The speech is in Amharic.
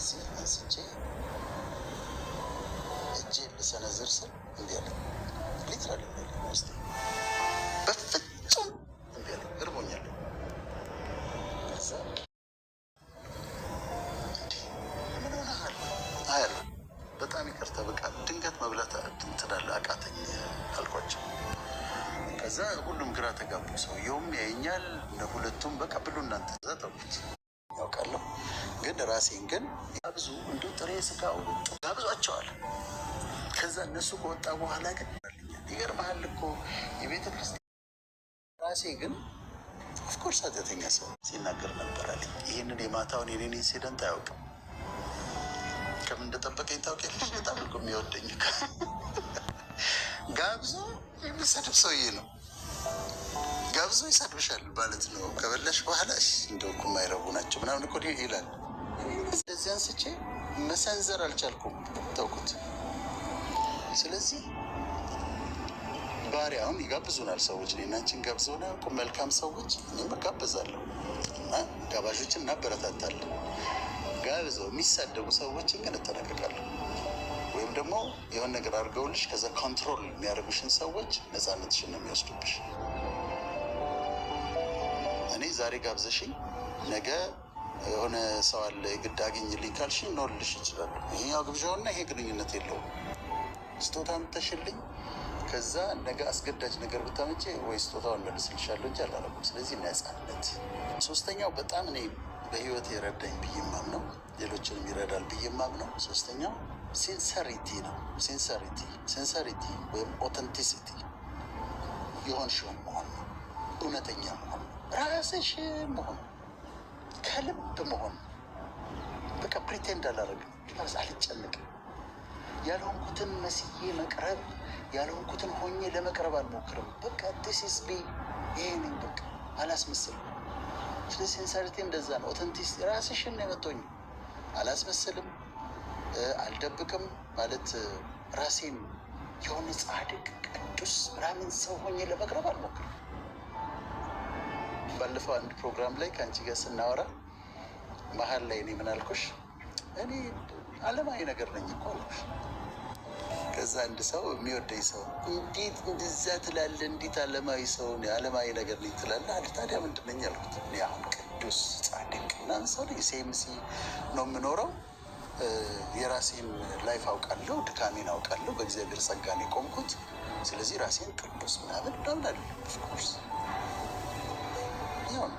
እንደዚህ አንስቼ እጄን ልሰነዝር ስል እንዲህ አለ። ሊትራሊ ውስጥ በፍጹም እንዲህ አለ። እርቦኛል። ከዛ ምን ሆነሃል? አያለ በጣም ይቅርታ፣ በቃ ድንገት መብላት ትዳለ አቃተኝ አልኳቸው። ከዛ ሁሉም ግራ ተጋቡ። ሰውየውም ያየኛል፣ ሁለቱም በቃ ብሉ እናንተ ተውኩት። ያውቃለሁ ግን ራሴን ግን ጋብዙ እንዲ ጥሬ ስጋው ጋብዟቸዋል። ከዛ እነሱ ከወጣ በኋላ ግን ይገርምሃል እኮ የቤተ ክርስቲያን ራሴ ግን ኦፍኮርስ ኃጢአተኛ ሰው ሲናገር ነበር አለኝ። ይህንን የማታውን የኔን ኢንሲደንት አያውቅም። ከምን እንደጠበቀኝ ታውቂያለሽ? በጣም እኮ የሚወደኝ ጋብዞ የሚሰድብ ሰውዬ ነው። ጋብዞ ይሰድብሻል ማለት ነው። ከበላሽ በኋላ እንደው እኮ የማይረቡ ናቸው ምናምን እኮ ይላል። እንደዚህ አንስቼ መሰንዘር አልቻልኩም፣ ተውኩት። ስለዚህ ባሪያውን ይጋብዙናል ሰዎች፣ እኔና አንቺን ጋብዘውን አያውቁም። መልካም ሰዎች እኔም እጋበዛለሁ እና ጋባዦችን እናበረታታለን። ጋብዘው የሚሳደቡ ሰዎችን ግን እጠነቀቃለሁ። ወይም ደግሞ የሆነ ነገር አድርገውልሽ ከዛ ኮንትሮል የሚያደርጉሽን ሰዎች ነፃነትሽን ነው የሚወስዱብሽ። እኔ ዛሬ ጋብዘሽኝ ነገ የሆነ ሰው አለ የግድ አግኝልኝ ካልሽኝ እኖርልሽ ይችላሉ። ይሄኛው ግብዣውና ይሄ ግንኙነት የለውም። ስጦታ ምተሽልኝ ከዛ ነገ አስገዳጅ ነገር ብታመጪ ወይ ስጦታውን መልስልሻለሁ እንጂ አላረኩም። ስለዚህ ነፃነት። ሶስተኛው በጣም እኔ በህይወት የረዳኝ ብዬ ማምነው ሌሎችንም ይረዳል ብዬ ማምነው ሶስተኛው ሲንሰሪቲ ነው። ሲንሰሪቲ ወይም ኦተንቲሲቲ የሆንሽውን መሆን ነው። እውነተኛ መሆን፣ ራስሽ መሆን፣ ከልብ መሆን። በቃ ፕሪቴንድ አላረግም፣ አልጨነቅም። ያልሆንኩትን መስዬ መቅረብ፣ ያልሆንኩትን ሆኜ ለመቅረብ አልሞክርም። በቃ ዲስ ቢ ይሄ ነኝ፣ በቃ አላስመስልም። ስለዚህ ሲንሰሪቲ እንደዛ ነው። ኦተንቲሲቲ ራስሽን ነው የመቶኝ። አላስመስልም፣ አልደብቅም። ማለት ራሴን የሆነ ጻድቅ ቅዱስ ምናምን ሰው ሆኜ ለመቅረብ አልሞክርም። ባለፈው አንድ ፕሮግራም ላይ ከአንቺ ጋር ስናወራ መሀል ላይ እኔ ምን አልኩሽ? እኔ አለማዊ ነገር ነኝ እኮ አልኩሽ። ከዛ አንድ ሰው የሚወደኝ ሰው እንዴት እንደዛ ትላለህ? እንዴት አለማዊ ሰው አለማዊ ነገር ነኝ ትላለህ? አለ። ታዲያ ምንድን ነኝ አልኩት። እኔ አሁን ቅዱስ ጻድቅ ምናምን ሰው ነኝ። ሴምሲ ነው የምኖረው። የራሴን ላይፍ አውቃለሁ፣ ድካሜን አውቃለሁ። በእግዚአብሔር ጸጋን የቆምኩት። ስለዚህ ራሴን ቅዱስ ምናምን አለ። ኦፍኮርስ ያው ነው።